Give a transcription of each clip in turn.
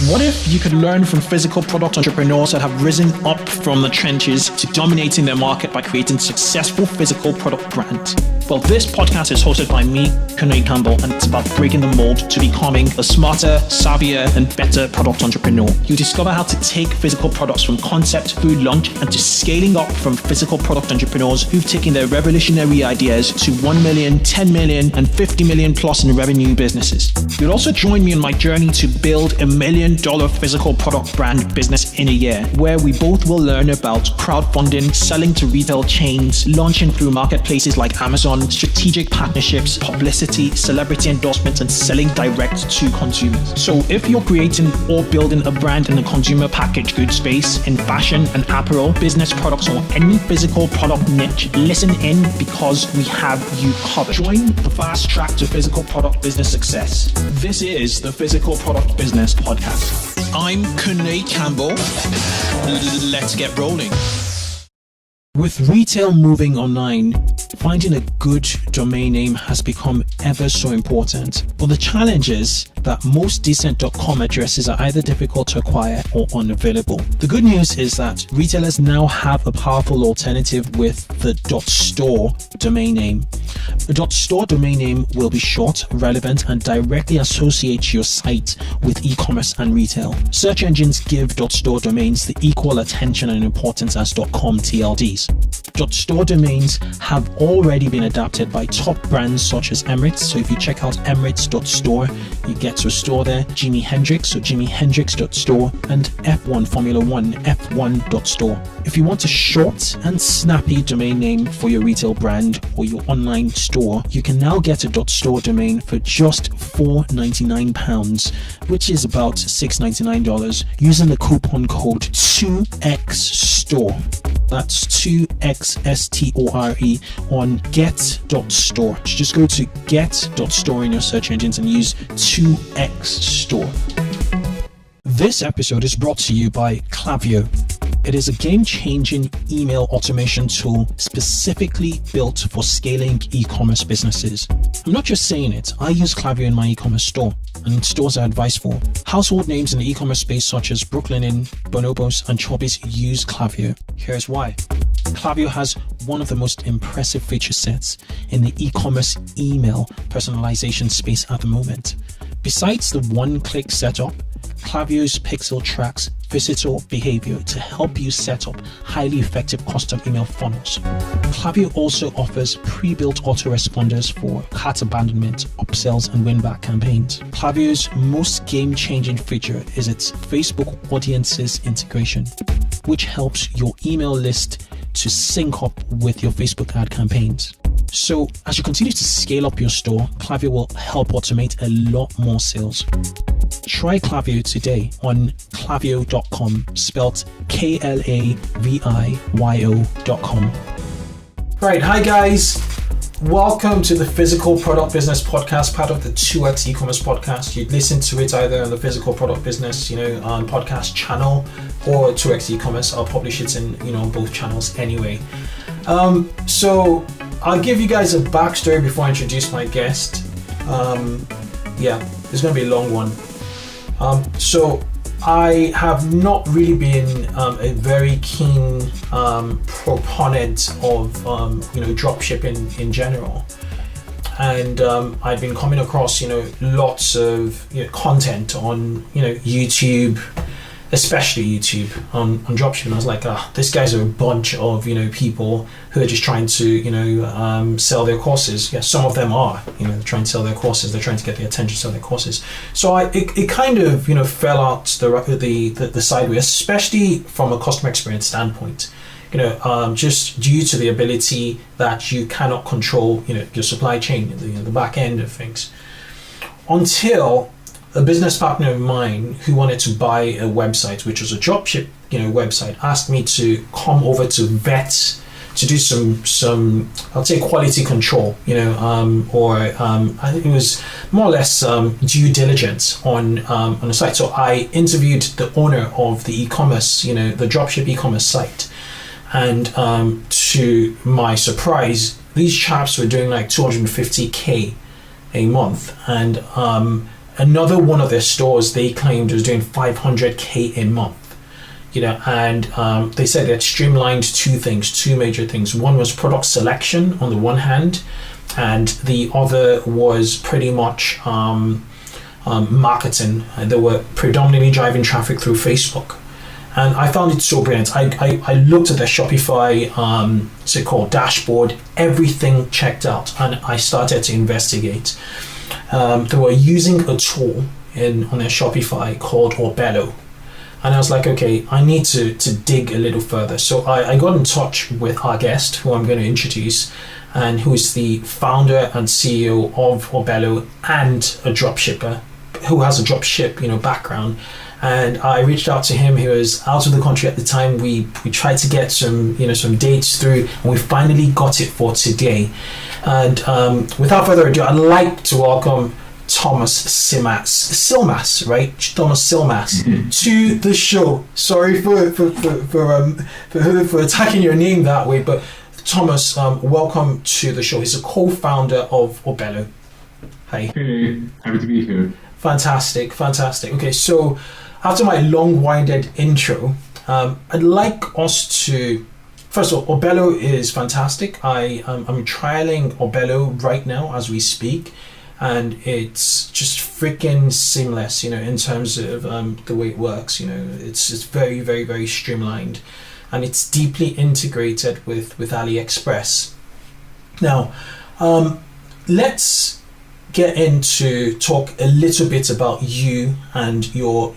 What if you could learn from physical product entrepreneurs that have risen up from the trenches to dominating their market by creating successful physical product brands? Well, this podcast is hosted by me, Kunle Campbell, and it's about breaking the mold to becoming a smarter, savvier, and better product entrepreneur. You discover how to take physical products from concept through launch and to scaling up from physical product entrepreneurs who've taken their revolutionary ideas to 1 million, 10 million, and 50 million plus in revenue businesses. You'll also join me on my journey to build $1 million physical product brand business in a year, where we both will learn about crowdfunding, selling to retail chains, launching through marketplaces like Amazon, strategic partnerships, publicity, celebrity endorsements, and selling direct to consumers. So if you're creating or building a brand in the consumer packaged goods space, in fashion and apparel, business products, or any physical product niche, listen in because we have you covered. Join the fast track to physical product business success. This is the Physical Product Business Podcast. I'm Kunle Campbell. Let's get rolling. With retail moving online, finding a good domain name has become ever so important. But the challenge is that most decent .com addresses are either difficult to acquire or unavailable. The good news is that retailers now have a powerful alternative with the .store domain name. The .store domain name will be short, relevant, and directly associate your site with e-commerce and retail. Search engines give .store domains the equal attention and importance as .com TLDs. .store domains have already been adapted by top brands such as Emirates. So if you check out Emirates.store, you get to a store there. Jimi Hendrix, so JimiHendrix.store, and F1 Formula One, F1.store. If you want a short and snappy domain name for your retail brand or your online store, you can now get a .store domain for just £4.99, which is about $6.99, using the coupon code 2XSTORE. That's 2XSTORE on get.store. Just go to get.store in your search engines and use 2XStore. This episode is brought to you by Klaviyo. It is a game-changing email automation tool specifically built for scaling e-commerce businesses. I'm not just saying it, I use Klaviyo in my e-commerce store, and stores I advise for. Household names in the e-commerce space such as Brooklinen, Bonobos, and Chubbies use Klaviyo. Here's why. Klaviyo has one of the most impressive feature sets in the e-commerce email personalization space at the moment. Besides the one-click setup, Klaviyo's Pixel tracks visitor behavior to help you set up highly effective custom email funnels. Klaviyo also offers pre-built autoresponders for cart abandonment, upsells, and win-back campaigns. Klaviyo's most game-changing feature is its Facebook Audiences integration, which helps your email list to sync up with your Facebook ad campaigns. So as you continue to scale up your store, Klaviyo will help automate a lot more sales. Try Klaviyo today on klaviyo.com, spelt KLAVIYO.com. Right, hi guys. Welcome to the Physical Product Business Podcast, part of the 2X e-commerce podcast. You'd listen to it either on the Physical Product Business, podcast channel, or 2X e-commerce. I'll publish it in, on both channels anyway. So I'll give you guys a backstory before I introduce my guest. It's going to be a long one. So I have not really been a very keen proponent of dropshipping in general, and I've been coming across lots of content on YouTube, especially YouTube on dropshipping. I was like, these guys are a bunch of people who are just trying to sell their courses. Yeah, some of them are they're trying to sell their courses. They're trying to get the attention to sell their courses. So it kind of fell out the sideways, especially from a customer experience standpoint. Just due to the ability that you cannot control your supply chain, the back end of things, until a business partner of mine who wanted to buy a website, which was a dropship, website, asked me to come over to vet, to do some I'd say quality control, I think it was more or less due diligence on the site. So I interviewed the owner of the e-commerce, the dropship e-commerce site, and to my surprise, these chaps were doing like 250K a month, and another one of their stores, they claimed, was doing 500K a month. And they said they had streamlined two major things. One was product selection on the one hand, and the other was pretty much marketing. And they were predominantly driving traffic through Facebook. And I found it so brilliant. I looked at their Shopify, what's it called, dashboard, everything checked out, and I started to investigate. They were using a tool on their Shopify called Oberlo. And I was like, okay, I need to dig a little further. So I got in touch with our guest, who I'm going to introduce, and who is the founder and CEO of Oberlo and a dropshipper who has a dropship, background. And I reached out to him. He was out of the country at the time. We tried to get some dates through, and we finally got it for today. And without further ado, I'd like to welcome Tomas Šlimas, right? Tomas Šlimas to the show. Sorry for attacking your name that way, but Tomas, welcome to the show. He's a co-founder of Oberlo. Hi. Hey, happy to be here. Fantastic. Okay, so after my long-winded intro, I'd like us to. First of all, Oberlo is fantastic. I'm trialing Oberlo right now as we speak. And it's just freaking seamless, in terms of the way it works. It's very, very, very streamlined, and it's deeply integrated with Aliexpress. Now, let's get into talk a little bit about you and your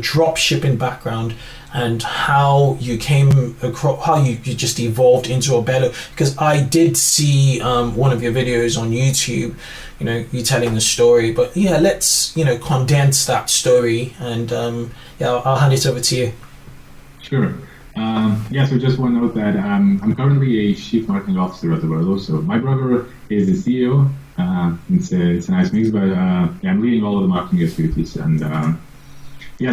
drop shipping background and how you came across, how you just evolved into Oberlo, because I did see one of your videos on YouTube, you telling the story. But yeah, let's condense that story, and I'll hand it over to you. Sure. So just one note that I'm currently a chief marketing officer at Oberlo. So my brother is the CEO. It's a nice mix, but I'm leading all of the marketing activities. And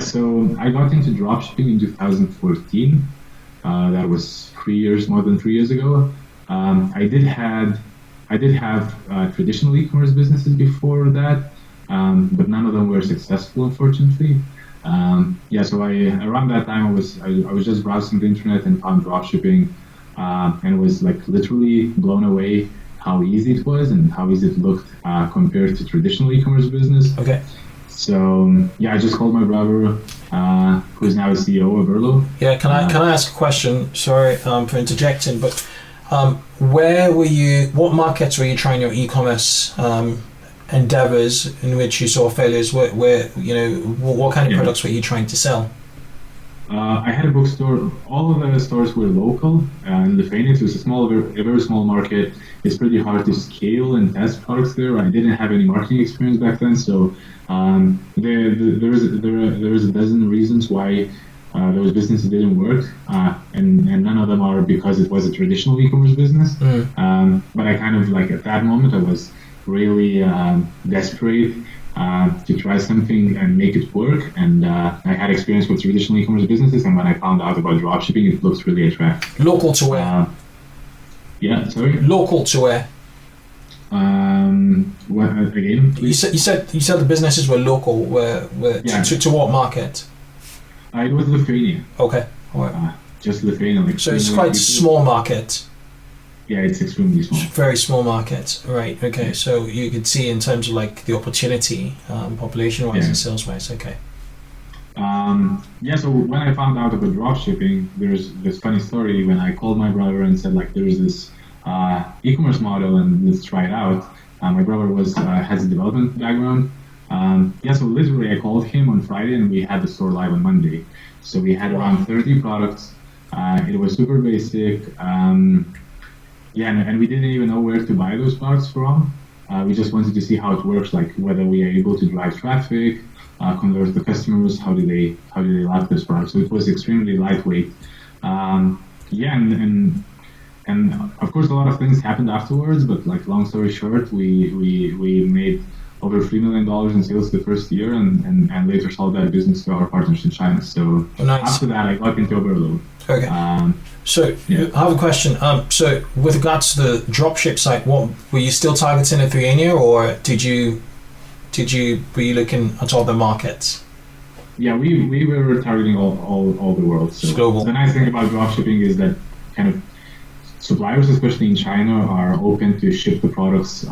so I got into dropshipping in 2014. That was more than 3 years ago. I did have traditional e-commerce businesses before that, but none of them were successful, unfortunately. So around that time I was just browsing the internet and found dropshipping, and was like literally blown away how easy it was and how easy it looked compared to traditional e-commerce business. Okay. So I just called my brother, who's now the CEO of Oberlo. Yeah, can I ask a question? Sorry for interjecting, but where were you? What markets were you trying your e-commerce endeavors in which you saw failures? Where what kind of products were you trying to sell? I had a bookstore. All of the stores were local in Lithuania. It was a very small market. It's pretty hard to scale and test products there. I didn't have any marketing experience back then, so there is a dozen reasons why those businesses didn't work, and none of them are because it was a traditional e-commerce business. But I kind of at that moment I was really desperate to try something and make it work, and I had experience with traditional e-commerce businesses, and when I found out about dropshipping, it looked really attractive. Local to where? Local to where? What again? You said the businesses were local. To what market? It was Lithuania. Okay. All right. Just Lithuania. So it's quite a small market. Yeah, it's extremely small. Very small market, right? Okay, yeah. So you could see in terms of the opportunity, population-wise and sales-wise. Okay. So when I found out about dropshipping, there's this funny story when I called my brother and said there's this e-commerce model and let's try it out. My brother has a development background. So literally I called him on Friday and we had the store live on Monday. So we had around 30 products. It was super basic. And we didn't even know where to buy those products from. We just wanted to see how it works, whether we are able to drive traffic, convert the customers, how do they like this product. So it was extremely lightweight. And of course a lot of things happened afterwards, but long story short, we made over $3 million in sales the first year, and later sold that business to our partners in China. So after that, I got into Oberlo. Okay. So I have a question. So with regards to the dropship site, what were you still targeting Lithuania, or did you were you looking at other markets? Yeah, we were targeting all the world. So global. The nice thing about dropshipping is that kind of suppliers, especially in China, are open to ship the products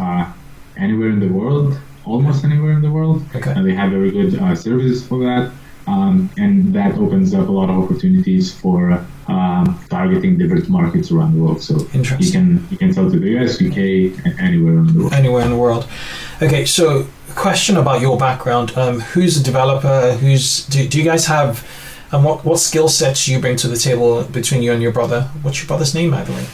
anywhere in the world, almost anywhere in the world. Okay. And they have very good services for that. And that opens up a lot of opportunities for targeting different markets around the world. So you can sell to the US, UK, anywhere in the world. Anywhere in the world. Okay, so question about your background. Who's a developer? Do you guys have, and what skill sets do you bring to the table between you and your brother? What's your brother's name, by the way?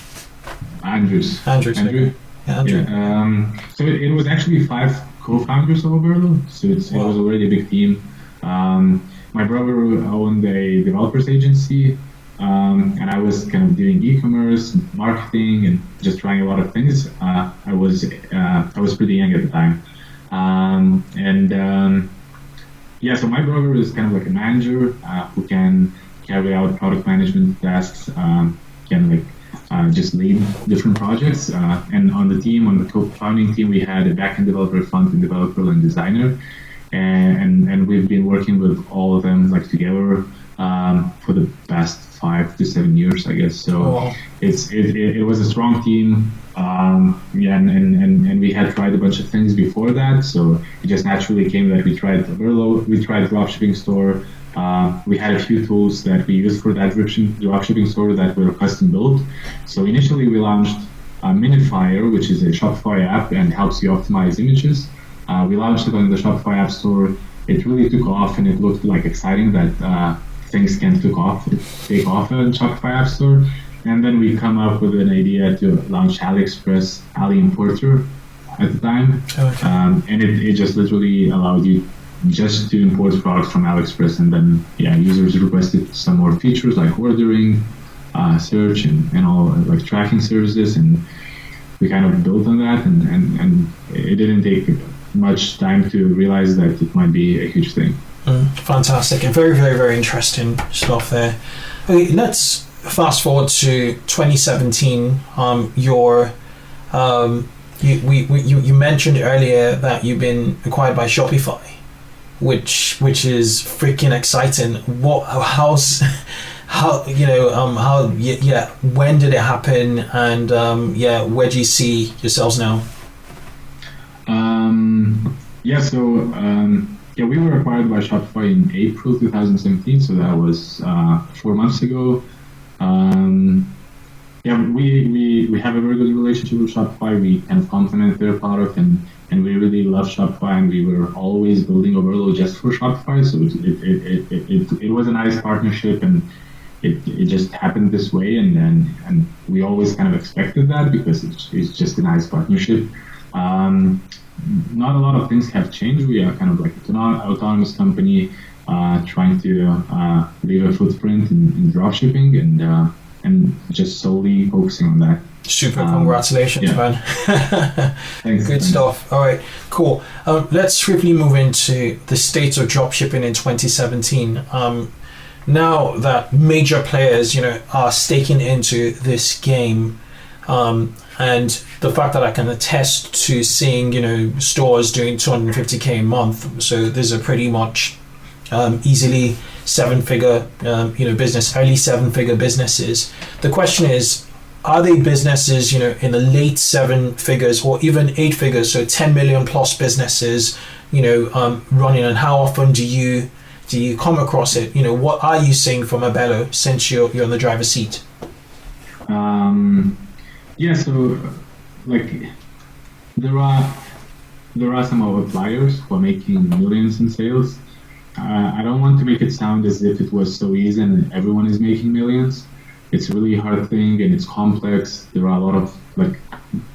Andrew. Yeah, Andrew. Yeah, so it was actually 5 co-founders of Oberlo. So it was already a big team. My brother owned a developers agency, and I was kind of doing e-commerce, marketing, and just trying a lot of things. I was pretty young at the time, so my brother is kind of like a manager who can carry out product management tasks, just lead different projects. And on the team, on the co-founding team, we had a backend developer, front-end developer, and designer. And we've been working with all of them together for the past 5 to 7 years, I guess. So it was a strong team, and we had tried a bunch of things before that. So it just naturally came that we tried Oberlo, we tried dropshipping store. We had a few tools that we used for that dropshipping store that were custom built. So initially we launched Minifier, which is a Shopify app and helps you optimize images. We launched it on the Shopify App Store. It really took off, and it looked exciting that things can take off on Shopify App Store. And then we come up with an idea to launch Aliexpress, Ali Importer at the time. Okay. And it just literally allowed you just to import products from Aliexpress, and then users requested some more features like ordering, search, and all tracking services, and we kind of built on that, and it didn't take much time to realize that it might be a huge thing. Fantastic, and very, very, very interesting stuff there. Okay, let's fast forward to 2017. You mentioned earlier that you've been acquired by Shopify, which is freaking exciting. When did it happen, and where do you see yourselves now? We were acquired by Shopify in April 2017, so that was 4 months ago. We have a very good relationship with Shopify. We kind of complement their product, and we really love Shopify, and we were always building Oberlo just for Shopify, so it was a nice partnership, and it just happened this way, and we always kind of expected that because it's just a nice partnership. Not a lot of things have changed. We are kind of like an autonomous company trying to leave a footprint in dropshipping and just solely focusing on that. Super, congratulations, man. Thanks. Good stuff. All right, cool. Let's swiftly move into the state of dropshipping in 2017. Now that major players, are staking into this game, and the fact that I can attest to seeing, stores doing 250K a month, so these are pretty much easily 7-figure, business, early 7-figure businesses. The question is, are they businesses, in the late 7 figures or even 8 figures, so 10 million plus businesses, running, and how often do you come across it? What are you seeing from Oberlo since you're in the driver's seat? There are some outliers who are making millions in sales. I don't want to make it sound as if it was so easy and everyone is making millions. It's a really hard thing, and it's complex. There are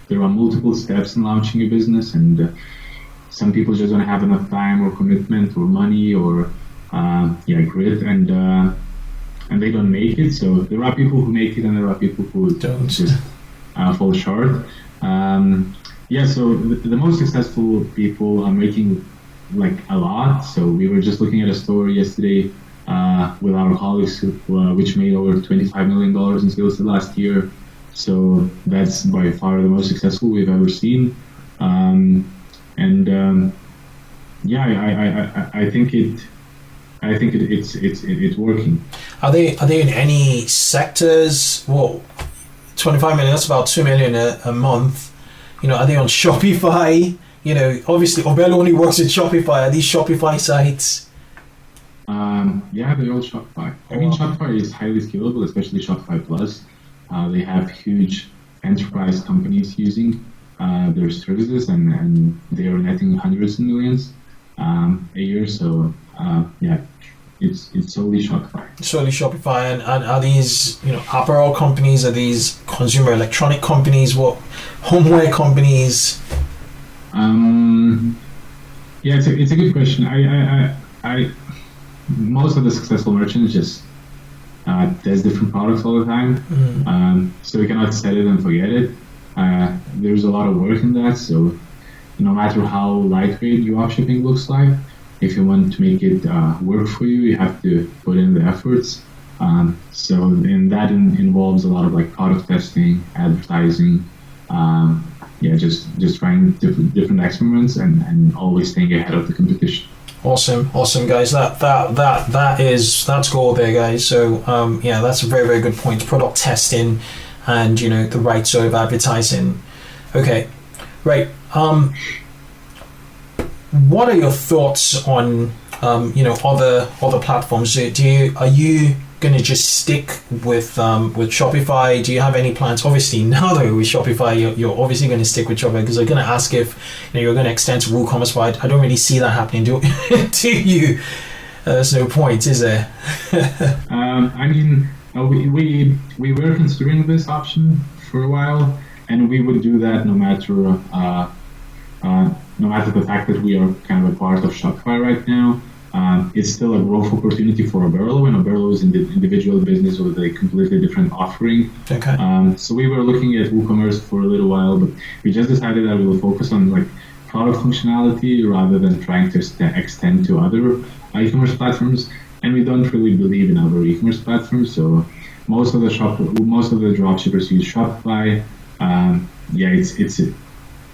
multiple steps in launching a business, and some people just don't have enough time or commitment or money or grit, and they don't make it. So there are people who make it, and there are people who don't just fall short. So the most successful people are making a lot. So we were just looking at a store yesterday with our colleagues which made over $25 million in sales last year. So that's by far the most successful we've ever seen. I think it's working. Are they in any sectors? Well, 25 million, that's about 2 million a month. Are they on Shopify? Obviously Oberlo only works with Shopify. Are these Shopify sites? They're all Shopify. I mean, Shopify is highly scalable, especially Shopify Plus. They have huge enterprise companies using their services, and they are netting hundreds of millions a year. So it's solely Shopify. Solely Shopify, and are these apparel companies? Are these consumer electronic companies? What homeware companies? It's a good question. I most of the successful merchants just test different products all the time, so we cannot set it and forget it. There's a lot of work in that, so no matter how lightweight dropshipping looks like, if you want to make it work for you, you have to put in the efforts. That involves a lot of like product testing, advertising, just trying different experiments and always staying ahead of the competition. Awesome guys. That's gold there, guys. So that's a very, very good point. Product testing and the right sort of advertising. Okay, right. What are your thoughts on other platforms? Are you going to just stick with Shopify? Do you have any plans? Obviously, now that with Shopify, you're obviously going to stick with Shopify, because I'm going to ask if you're going to extend to WooCommerce, but I don't really see that happening. Do you? There's no point, is there? We were considering this option for a while, and we would do that no matter the fact that we are kind of a part of Shopify right now. It's still a growth opportunity for Oberlo, and Oberlo is an individual business with a completely different offering. Okay. So we were looking at WooCommerce for a little while, but we just decided that we will focus on like product functionality rather than trying to extend to other e-commerce platforms. And we don't really believe in other e-commerce platforms, so most of the dropshippers use Shopify.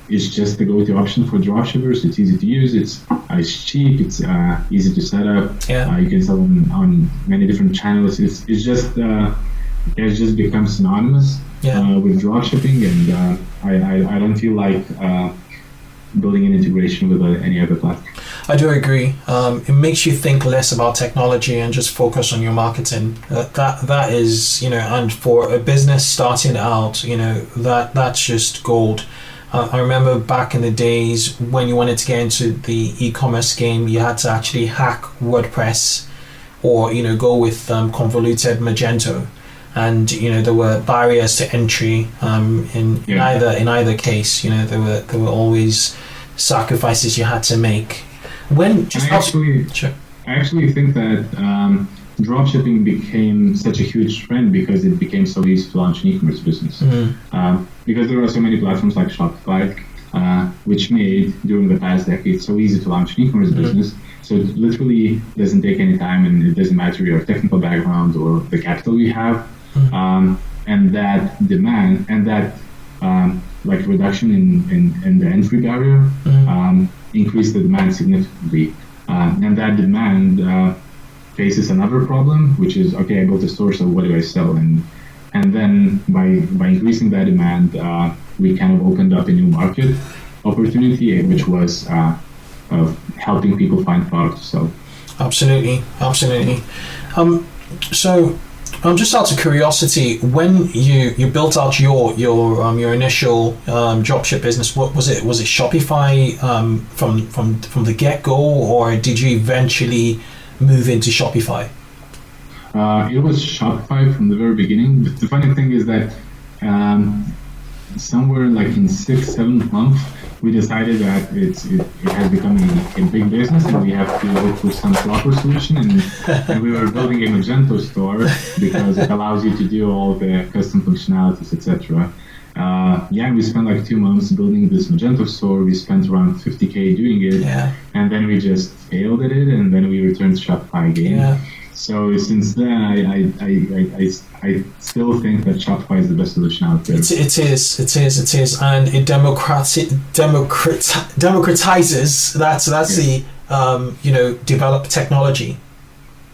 It's just the go-to option for dropshippers. It's easy to use. It's cheap. It's easy to set up. Yeah. You can sell them on many different channels. It's just become synonymous with dropshipping, and I don't feel like building an integration with any other platform. I do agree. It makes you think less about technology and just focus on your marketing. That is, and for a business starting out, that's just gold. I remember back in the days when you wanted to get into the e-commerce game, you had to actually hack WordPress or go with convoluted Magento, and there were barriers to entry in either case. There were always sacrifices you had to make. I actually think that dropshipping became such a huge trend because it became so easy to launch an e-commerce business. Because there are so many platforms like Shopify, which made during the past decade so easy to launch an e-commerce business. So it literally doesn't take any time, and it doesn't matter your technical background or the capital you have. And that demand and that reduction in the entry barrier increased the demand significantly. And that demand faces another problem, which is, okay, I built a store, so what do I sell? And then by increasing that demand, we kind of opened up a new market opportunity, which was helping people find products to sell. Absolutely. So just out of curiosity, when you built out your initial dropship business, what was it? Was it Shopify from the get-go, or did you eventually move into Shopify? It was Shopify from the very beginning. But the funny thing is that somewhere like in 6-7 months, we decided that it has become a big business, and we have to look for some proper solution. And we were building a Magento store because it allows you to do all the custom functionalities, etc. We spent like 2 months building this Magento store. We spent around $50,000 doing it, and then we just failed at it, and then we returned to Shopify again. Yeah. So since then, I still think that Shopify is the best solution out there. It is, and it democratizes. That's develop technology.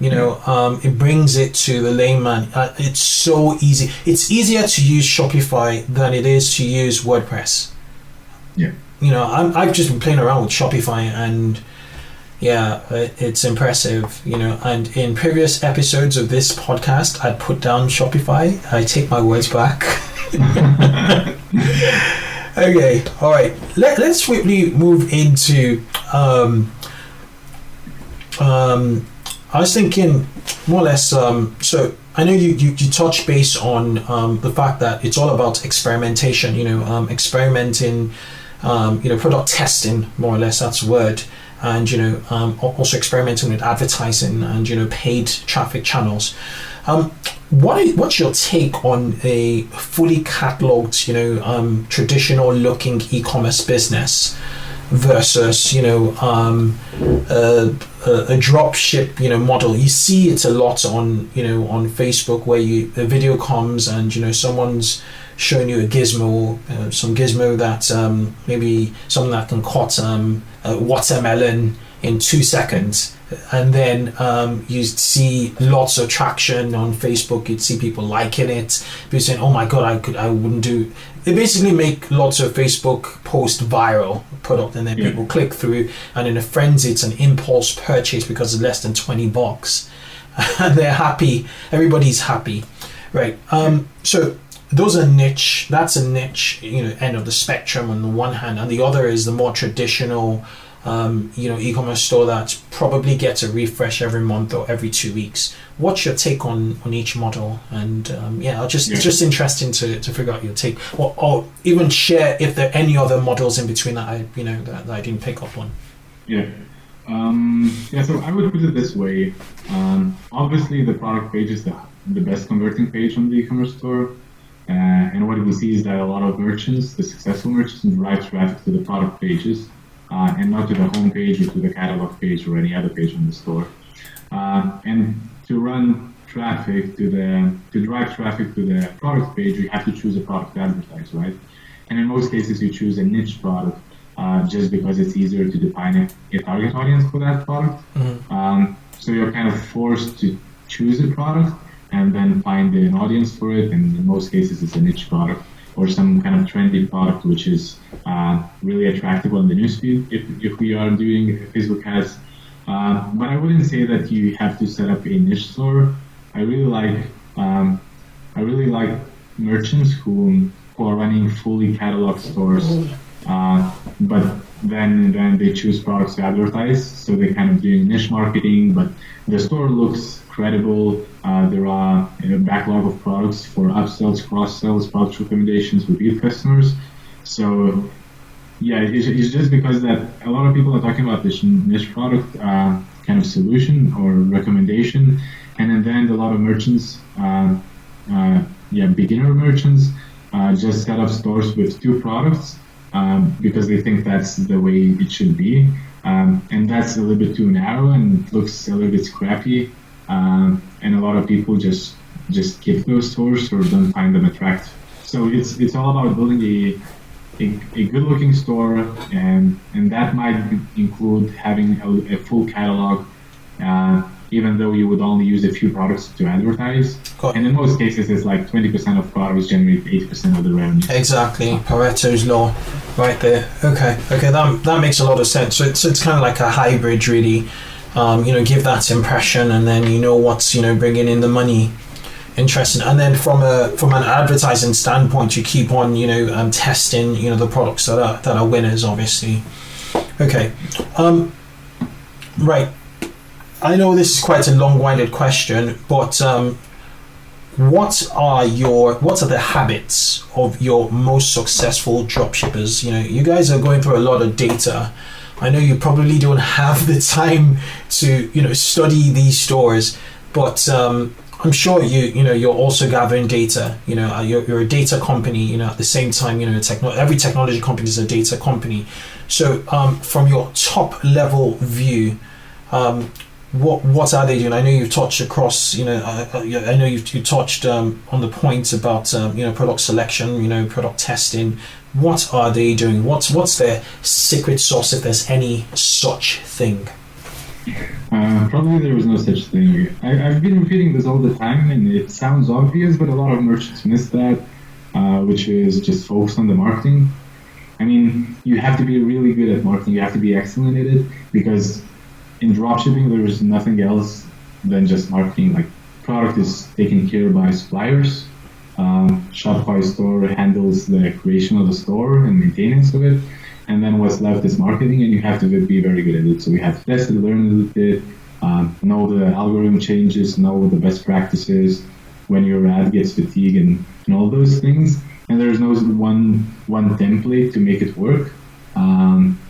It brings it to the layman. It's so easy. It's easier to use Shopify than it is to use WordPress. Yeah. I've just been playing around with Shopify, and it's impressive. And in previous episodes of this podcast, I put down Shopify. I take my words back. Okay, all right. Let's swiftly move into. I was thinking more or less. So I know you touched base on the fact that it's all about experimentation. Experimenting. Product testing, more or less. That's the word. And also experimenting with advertising and paid traffic channels. What's your take on a fully cataloged, traditional looking e-commerce business versus a drop ship model? You see it a lot on on Facebook, where a video comes and someone's showing you a gizmo, some gizmo that maybe something that can cut a watermelon in 2 seconds, and then you see lots of traction on Facebook. You'd see people liking it, people saying, "Oh my god, I wouldn't do." They basically make lots of Facebook post viral product, and then people click through, and in a frenzy, it's an impulse purchase because it's less than $20, and they're happy. Everybody's happy, right? So those are niche. That's a niche, end of the spectrum on the one hand, and the other is the more traditional, e-commerce store that probably gets a refresh every month or every 2 weeks. What's your take on each model? And it's just interesting to figure out your take, or even share if there are any other models in between that I didn't pick up on. Yeah. So I would put it this way. Obviously, the product page is the best converting page on the e-commerce store. And what we see is that a lot of merchants, the successful merchants, drive traffic to the product pages and not to the home page or to the catalog page or any other page on the store. And to run traffic to drive traffic to the product page, you have to choose a product to advertise, right? And in most cases, you choose a niche product just because it's easier to define a target audience for that product. Mm-hmm. So you're kind of forced to choose a product and then find an audience for it. And in most cases, it's a niche product or some kind of trendy product, which is really attractive on the newsfeed if we are doing Facebook ads. But I wouldn't say that you have to set up a niche store. I really like merchants who are running fully catalog stores, but then they choose products to advertise. So they're kind of doing niche marketing, but the store looks credible. There are a backlog of products for upsells, cross-sells, product recommendations, repeat customers. So yeah, it's just because that a lot of people are talking about this niche product kind of solution or recommendation, and then a lot of merchants, beginner merchants, just set up stores with 2 products because they think that's the way it should be, and that's a little bit too narrow and it looks a little bit scrappy, and a lot of people just skip those stores or don't find them attractive. So it's all about building a good-looking store, and that might include having a full catalog, even though you would only use a few products to advertise. And in most cases, it's like 20% of products generate 80% of the revenue. Exactly, Pareto's law, right there. Okay, that makes a lot of sense. So it's kind of like a hybrid, really. Give that impression, and then what's bringing in the money. Interesting. And then from an advertising standpoint, you keep on testing the products that are winners, obviously. Okay. Right. I know this is quite a long-winded question, but what are the habits of your most successful dropshippers? You guys are going through a lot of data. I know you probably don't have the time to study these stores, but I'm sure you're also gathering data. You're a data company. At the same time, every technology company is a data company. So from your top level view, what are they doing? I know you've touched across. I know you touched on the point about product selection, product testing. What are they doing? What's their secret sauce, if there's any such thing? Probably there was no such thing. I've been repeating this all the time, and it sounds obvious, but a lot of merchants miss that, which is just focus on the marketing. I mean, you have to be really good at marketing. You have to be excellent at it, because in dropshipping, there is nothing else than just marketing. Like, product is taken care by suppliers. Shopify store handles the creation of the store and maintenance of it. And then what's left is marketing, and you have to be very good at it. So you have to test it, learn a little bit, know the algorithm changes, know the best practices, when your ad gets fatigued, and all those things. And there's no one template to make it work.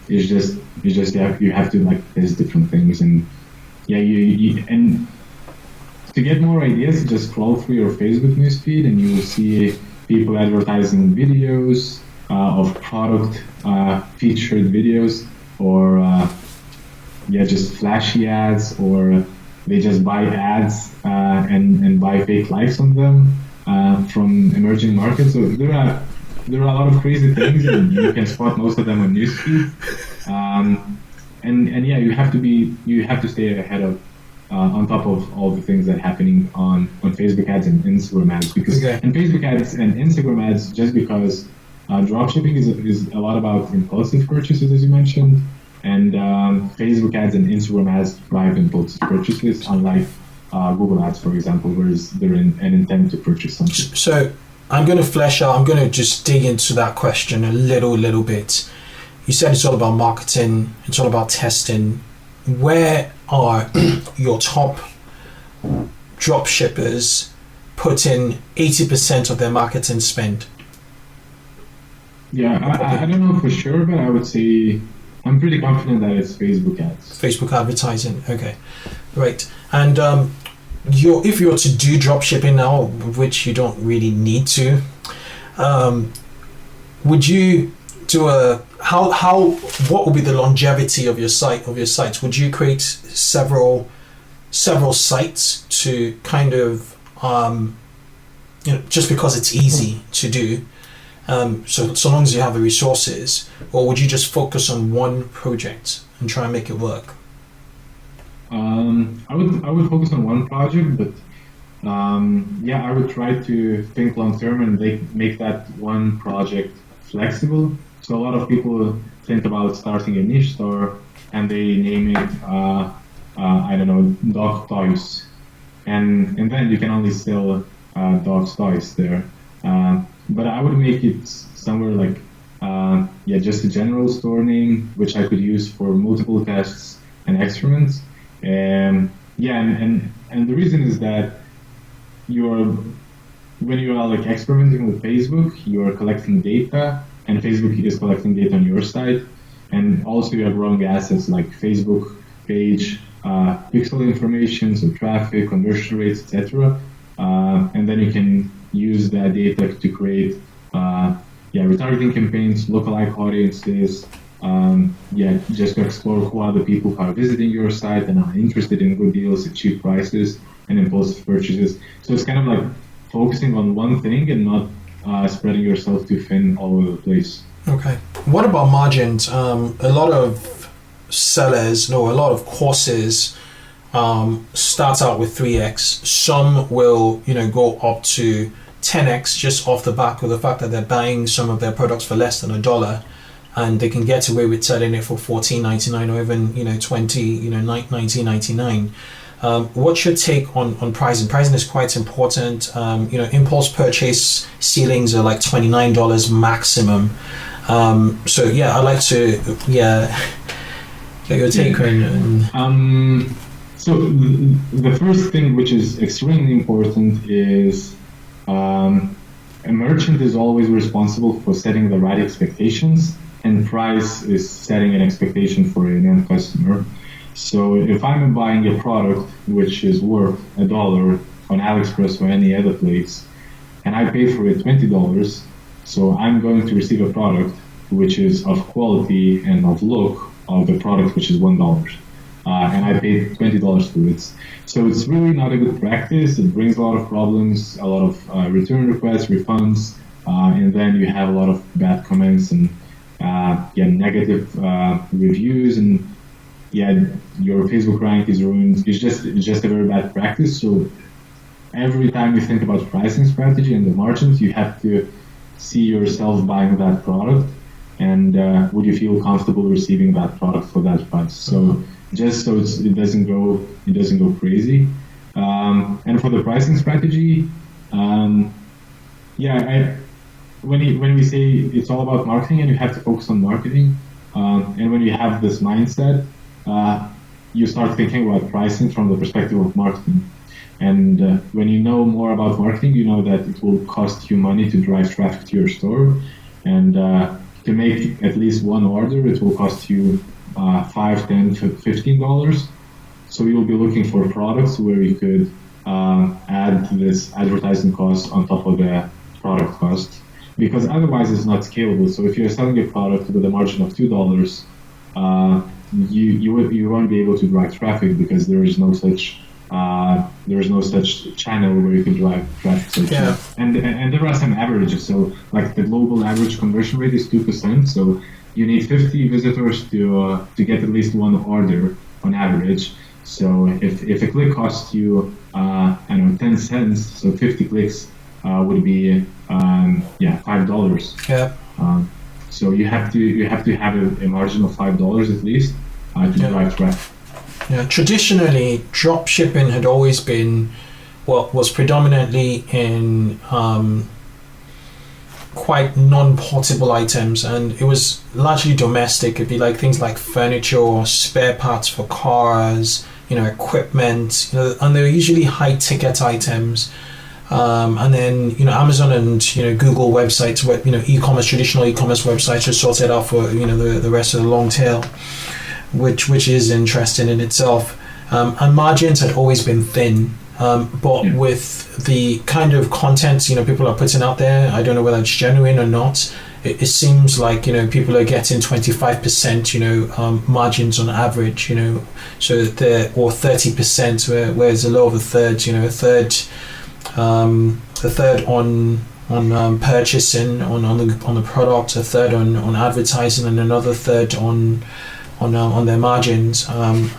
It's just you have to like test different things, and and to get more ideas, just scroll through your Facebook newsfeed, and you will see people advertising videos of product featured videos, or just flashy ads, or they just buy ads and buy fake likes on them from emerging markets. So there are a lot of crazy things, and you can spot most of them on newsfeed. You have to stay ahead of on top of all the things that are happening on Facebook ads and Instagram ads, and Facebook ads and Instagram ads, just because dropshipping is a lot about impulsive purchases, as you mentioned, and Facebook ads and Instagram ads drive impulsive purchases, unlike Google ads, for example, where they're an intent to purchase something. So I'm going to just dig into that question a little bit. You said it's all about marketing, it's all about testing. Where are your top drop shippers putting 80% of their marketing spend? Yeah, I don't know for sure, but I would say I'm pretty confident that it's Facebook ads. Facebook advertising, okay, right. And if you were to do drop shipping now, which you don't really need to, would you do what would be the longevity of your site, Would you create several sites to kind of just because it's easy to do, so long as you have the resources, or would you just focus on one project and try and make it work? I would focus on one project, but I would try to think long term and make that one project flexible. So a lot of people think about starting a niche store, and they name it I don't know, dog toys, and then you can only sell dog's toys there. But I would make it somewhere like just a general store name, which I could use for multiple tests and experiments. And the reason is that when you are like experimenting with Facebook, you are collecting data, and Facebook is collecting data on your site, and also you are growing assets like Facebook page, pixel information, so traffic, conversion rates, etc. And then you can use that data to create retargeting campaigns, lookalike audiences, just to explore who are the people who are visiting your site and are interested in good deals at cheap prices and impulsive purchases. So it's kind of like focusing on one thing and not spreading yourself too thin all over the place. Okay. What about margins? A lot of sellers, a lot of courses start out with 3x. Some will, go up to 10x just off the back of the fact that they're buying some of their products for less than $1, and they can get away with selling it for $14.99 or even $19.99. What's your take on pricing? Pricing is quite important. Impulse purchase ceilings are like $29 maximum. I'd like to get your take on. So the first thing, which is extremely important, is a merchant is always responsible for setting the right expectations, and price is setting an expectation for an end customer. So if I'm buying a product which is worth $1 on Aliexpress or any other place, and I pay for it $20, so I'm going to receive a product which is of quality and of look of the product which is $1. And I paid $20 for it. So it's really not a good practice. It brings a lot of problems, a lot of return requests, refunds, and then you have a lot of bad comments and negative reviews, and your Facebook rank is ruined. It's just a very bad practice. So every time you think about pricing strategy and the margins, you have to see yourself buying that product, and would you feel comfortable receiving that product for that price? So just so it doesn't go crazy. And for the pricing strategy, when we say it's all about marketing and you have to focus on marketing, and when you have this mindset, you start thinking about pricing from the perspective of marketing. And when you know more about marketing, you know that it will cost you money to drive traffic to your store. And to make at least one order, it will cost you $5, $10, $15. So you'll be looking for products where you could add this advertising cost on top of the product cost, because otherwise it's not scalable. So if you're selling a product with a margin of $2, you won't be able to drive traffic because there is no such channel where you can drive traffic. So and there are some averages. So like the global average conversion rate is 2%. So you need 50 visitors to get at least one order on average. So if a click costs you 10 cents, so 50 clicks would be $5. Yeah. So you have to have a margin of $5 at least to drive traffic. Yeah, traditionally, dropshipping had always been was predominantly in quite non-portable items, and it was largely domestic. It'd be like things like furniture or spare parts for cars, equipment, and they were usually high-ticket items. And then Amazon and Google websites, e-commerce, traditional e-commerce websites are sorted out for the rest of the long tail, which is interesting in itself. And margins had always been thin, but with the kind of content people are putting out there, I don't know whether it's genuine or not. It seems like people are getting 25% margins on average, so or 30%, whereas a low of a third, a third on purchasing on the product, a third on advertising, and another third on their margins, and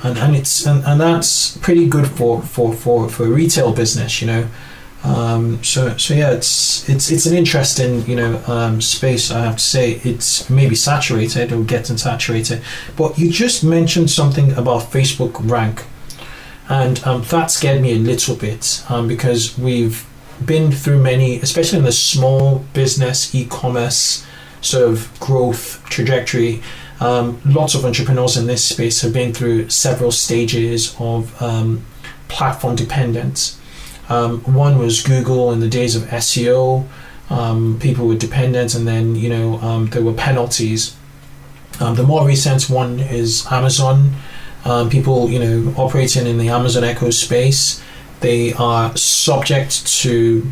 that's pretty good for a retail business, So yeah, it's an interesting space. I have to say it's maybe saturated or getting saturated. But you just mentioned something about Facebook rank, and that scared me a little bit because we've been through many, especially in the small business e-commerce sort of growth trajectory. Lots of entrepreneurs in this space have been through several stages of platform dependence. One was Google in the days of SEO. People were dependent, and then there were penalties. The more recent one is Amazon. People operating in the Amazon eco space, they are subject to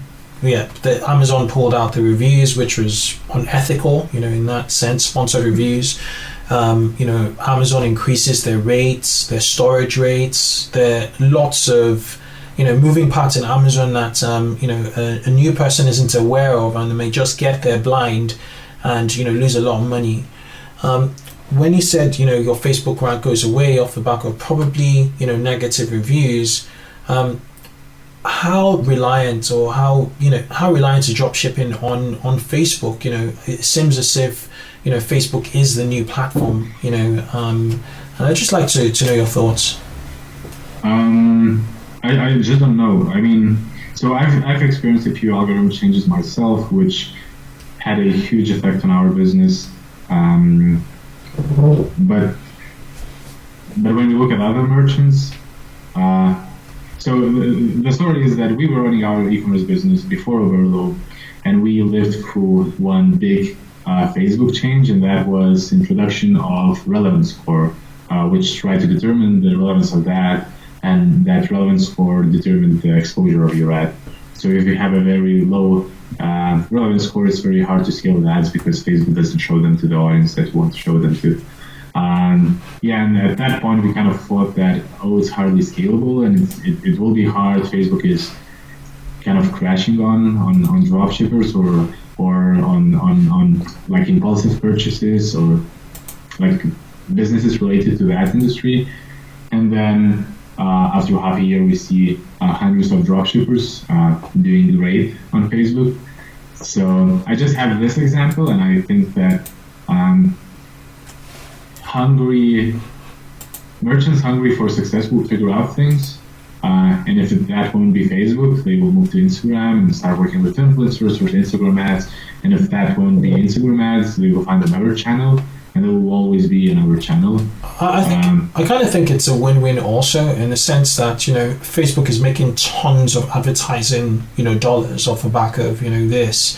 the Amazon pulled out the reviews, which was unethical, in that sense, sponsored reviews. Amazon increases their rates, their storage rates. There are lots of moving parts in Amazon that a new person isn't aware of, and they may just get there blind and lose a lot of money. When you said your Facebook rank goes away off the back of probably negative reviews, how reliant is dropshipping on Facebook? It seems as if Facebook is the new platform. And I'd just like to know your thoughts. I just don't know. I mean, so I've experienced a few algorithm changes myself, which had a huge effect on our business. But when you look at other merchants, so the story is that we were running our e-commerce business before Oberlo, and we lived through one big Facebook change, and that was introduction of relevance score, which tried to determine the relevance of that, and that relevance score determined the exposure of your ad. So if you have a very low relevance score, it's very hard to scale the ads because Facebook doesn't show them to the audience that you want to show them to. And at that point we kind of thought that it's hardly scalable, and it will be hard. Facebook is kind of crashing on dropshippers or on like impulsive purchases or like businesses related to that industry. And then after half a year, we see hundreds of dropshippers doing great on Facebook. So I just have this example, and I think that merchants hungry for success will figure out things. And if that won't be Facebook, they will move to Instagram and start working with influencers or Instagram ads. And if that won't be Instagram ads, they will find another channel, and there will always be another channel. I kind of think it's a win-win also, in the sense that, Facebook is making tons of advertising, dollars off the back of, this.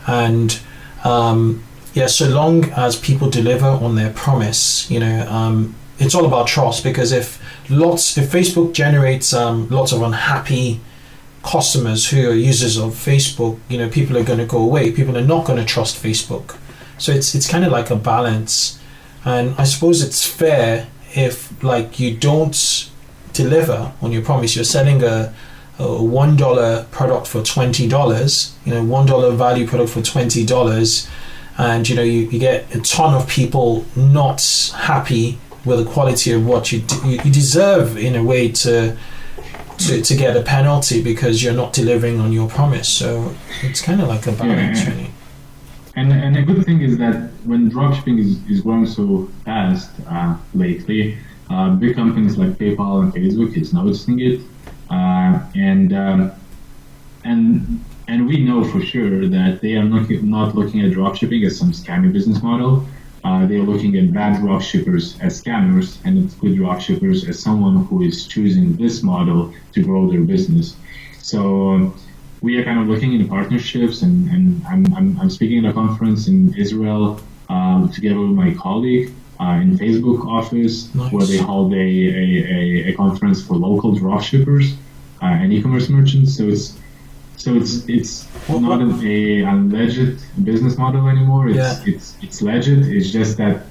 And so long as people deliver on their promise, it's all about trust, because if Facebook generates lots of unhappy customers who are users of Facebook, people are going to go away. People are not going to trust Facebook. So it's kind of like a balance. And I suppose it's fair if you don't deliver on your promise. You're selling a $1 product for $20, $1 value product for $20, and you get a ton of people not happy with the quality of what you deserve, in a way, to get a penalty because you're not delivering on your promise. So it's kind of like a balance, really. And a good thing is that when dropshipping is growing so fast lately, big companies like PayPal and Facebook is noticing it, and we know for sure that they are not looking at dropshipping as some scammy business model. They are looking at bad dropshippers as scammers, and good dropshippers as someone who is choosing this model to grow their business. So we are kind of looking in partnerships, and I'm speaking at a conference in Israel together with my colleague in Facebook office. Nice. Where they hold a conference for local dropshippers and e-commerce merchants. So it's not a legit business model anymore. It's legit. It's just that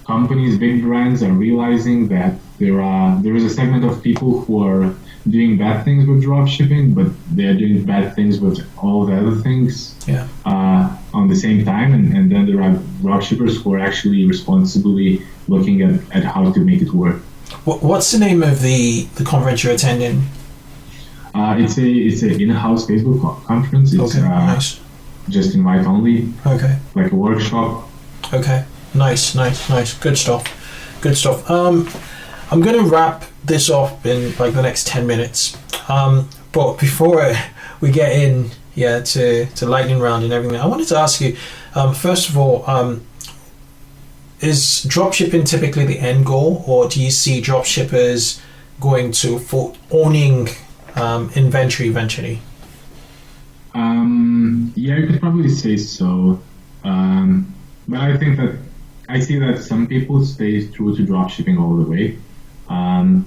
companies, big brands, are realizing that there is a segment of people who are doing bad things with dropshipping, but they are doing bad things with all the other things on the same time. And then there are dropshippers who are actually responsibly looking at how to make it work. What's the name of the conference you're attending? It's a in-house Facebook conference. It's nice. Just invite only. Okay. Like a workshop. Okay. Nice. Good stuff. I'm going to wrap this up in the next 10 minutes. But before we get in to lightning round and everything, I wanted to ask you, first of all, is dropshipping typically the end goal, or do you see dropshippers going for owning inventory eventually? You could probably say so. But I think that I see that some people stay true to dropshipping all the way.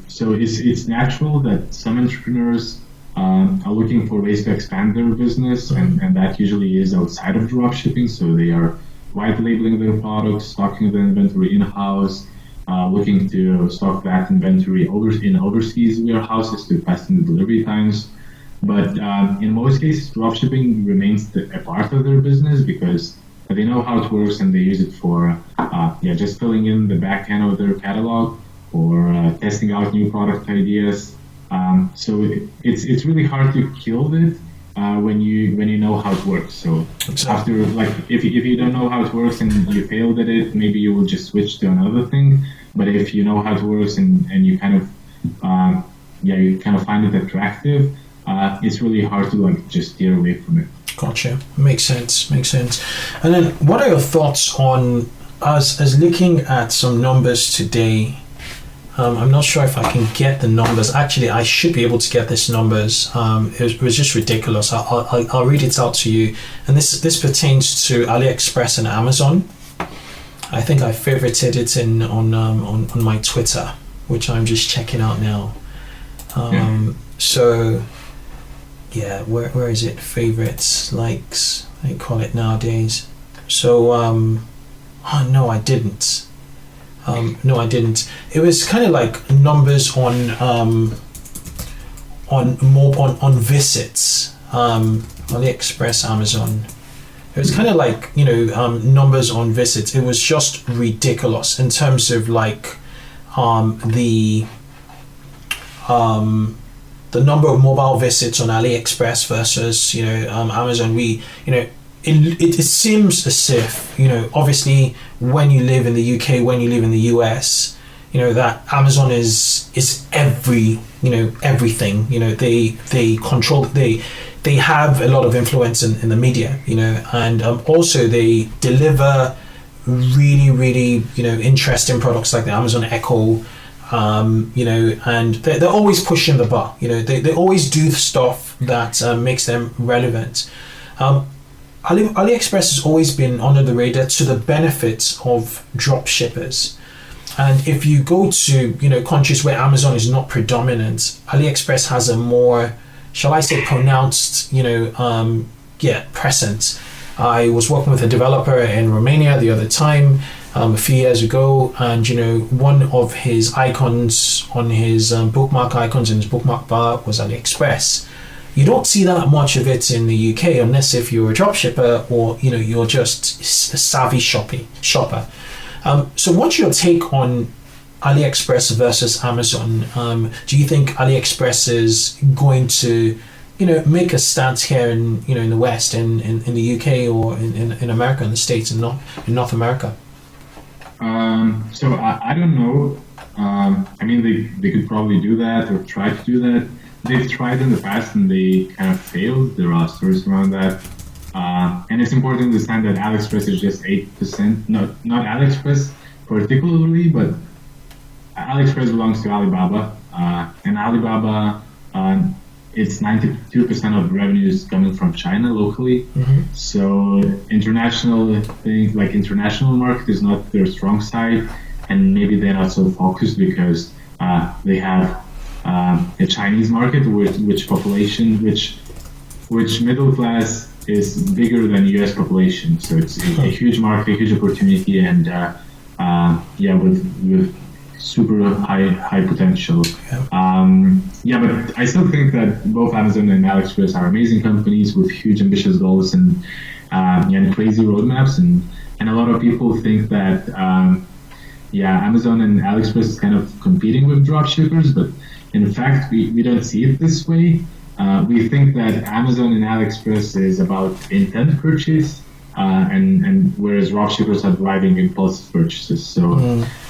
So it's natural that some entrepreneurs are looking for ways to expand their business, and that usually is outside of dropshipping. So they are white labeling their products, stocking the inventory in-house, looking to stock that inventory in overseas warehouses to hasten the delivery times. But in most cases, dropshipping remains a part of their business because they know how it works, and they use it for just filling in the back end of their catalog or testing out new product ideas. So it's really hard to kill it when you know how it works. So after, if you don't know how it works and you failed at it, maybe you will just switch to another thing. But if you know how it works and you kind of find it attractive, it's really hard to just steer away from it. Gotcha. Makes sense. And then what are your thoughts on as looking at some numbers today? I'm not sure if I can get the numbers. Actually, I should be able to get these numbers. It was just ridiculous. I'll read it out to you. And this pertains to Aliexpress and Amazon. I think I favorited it on my Twitter, which I'm just checking out now. So, where is it? Favorites, likes, I call it nowadays. So, no, I didn't. It was kind of like numbers on visits, AliExpress, Amazon. It was kind of like numbers on visits. It was just ridiculous in terms of the the number of mobile visits on AliExpress versus Amazon, it seems as if, obviously when you live in the UK, when you live in the US, that Amazon is everything. They control, they have a lot of influence in the media, and also they deliver really, really, interesting products like the Amazon Echo, and they're always pushing the bar. They always do stuff that makes them relevant. AliExpress has always been under the radar to the benefit of drop shippers. And if you go to countries where Amazon is not predominant, AliExpress has a more, shall I say, pronounced presence. I was working with a developer in Romania the other time, a few years ago, and one of his icons on his bookmark icons in his bookmark bar was AliExpress. You don't see that much of it in the UK unless if you're a dropshipper or you're just a savvy shopper. So what's your take on AliExpress versus Amazon? Do you think AliExpress is going to make a stance here in in the West, in the UK, or in America, in the States, and not in North America? So I don't know. I mean, they could probably do that or try to do that. They've tried in the past and they kind of failed. There are stories around that. And it's important to understand that AliExpress is just 8%, not AliExpress particularly, but AliExpress belongs to Alibaba. And Alibaba, it's 92% of revenues coming from China locally. Mm-hmm. So international things like international market is not their strong side, and maybe they're not so focused because they have a Chinese market which middle class is bigger than US population. So it's a huge market, a huge opportunity, and with super high potential. But I still think that both Amazon and AliExpress are amazing companies with huge ambitious goals and crazy roadmaps, and a lot of people think that Amazon and AliExpress is kind of competing with dropshippers, but in fact we don't see it this way. We think that Amazon and AliExpress is about intent purchase, and whereas dropshippers are driving impulsive purchases. So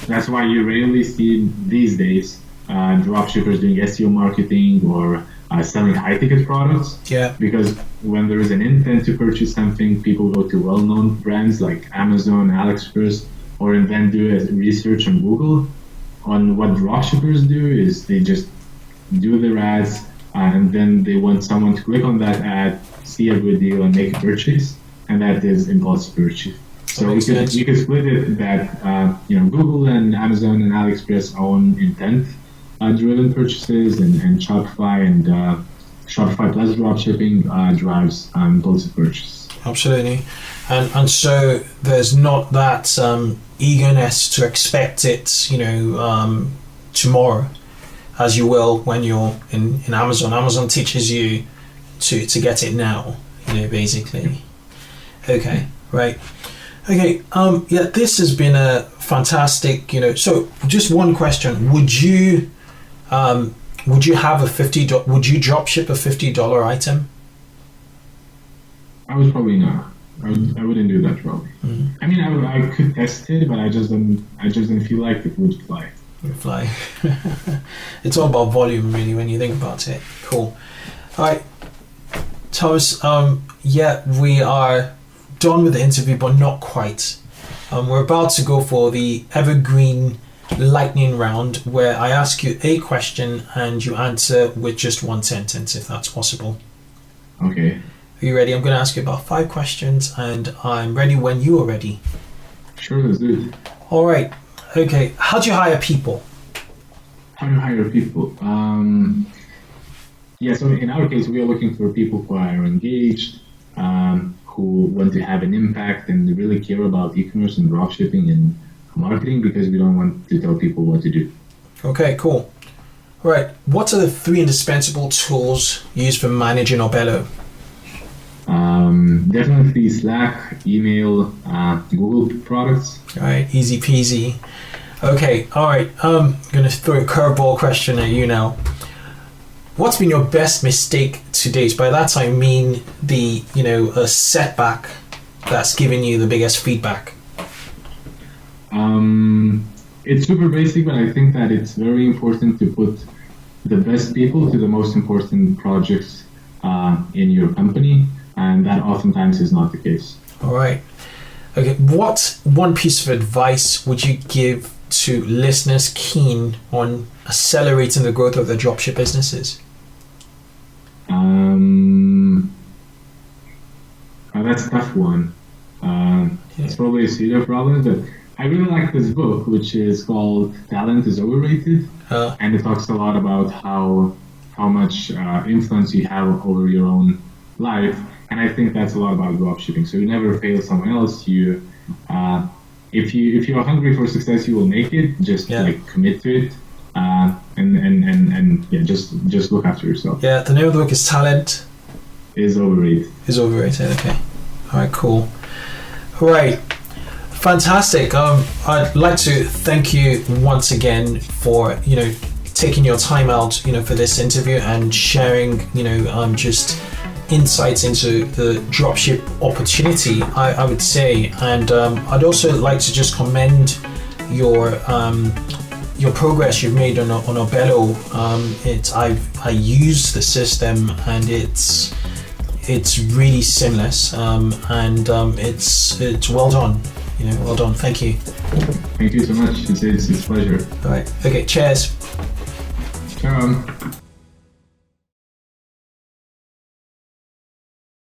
that's why you rarely see these days dropshippers doing SEO marketing or selling high-ticket products. Yeah. Because when there is an intent to purchase something, people go to well-known brands like Amazon, AliExpress, or then do a research on Google. On what dropshippers do is they just do their ads, and then they want someone to click on that ad, see a good deal, and make a purchase, and that is impulsive purchase. So you could split it that Google and Amazon and AliExpress own intent-driven purchases, and Shopify and Shopify plus dropshipping drives impulsive purchase. Absolutely, and so there's not that eagerness to expect it, tomorrow, as you will when you're in Amazon. Amazon teaches you to get it now, basically. Okay, right. Okay, this has been a fantastic, so just one question. Would you have would you drop ship a $50 item? I would probably not. I wouldn't do that probably. Mm-hmm. I mean, I could test it, but I just don't feel like it would fly. Fly. It's all about volume, really, when you think about it. Cool. All right, Tomas. We are done with the interview, but not quite. We're about to go for the Evergreen lightning round, where I ask you a question and you answer with just one sentence, if that's possible. Okay. Are you ready? I'm going to ask you about 5 questions, and I'm ready when you are ready. Sure, let's do it. All right. Okay. How do you hire people? How do you hire people? So in our case, we are looking for people who are engaged, who want to have an impact and really care about e-commerce and dropshipping and marketing, because we don't want to tell people what to do. Okay, cool. All right. What are the 3 indispensable tools used for managing Oberlo? Definitely Slack, email, Google products. All right, easy peasy. Okay, all right. I'm going to throw a curveball question at you now. what's been your best mistake to date? By that I mean the, a setback that's given you the biggest feedback. It's super basic, but I think that it's very important to put the best people to the most important projects in your company, and that oftentimes is not the case. All right. Okay. What one piece of advice would you give to listeners keen on accelerating the growth of their dropship businesses? That's a tough one. It's probably a pseudo problem, but I really like this book, which is called Talent is Overrated, and it talks a lot about how much influence you have over your own life, and I think that's a lot about dropshipping. So you never fail someone else. You, if you're hungry for success, you will make it. Just commit to it, and just look after yourself. Yeah, the name of the book is Talent is Overrated. Okay. All right, cool. All right. Fantastic. I'd like to thank you once again for, taking your time out, for this interview and sharing, just insights into the dropship opportunity, I would say. And I'd also like to just commend your progress you've made on Oberlo. I use the system and it's really seamless, and it's well done. Well done. Thank you. Thank you so much. It's a pleasure. All right. Okay. Cheers. Ciao.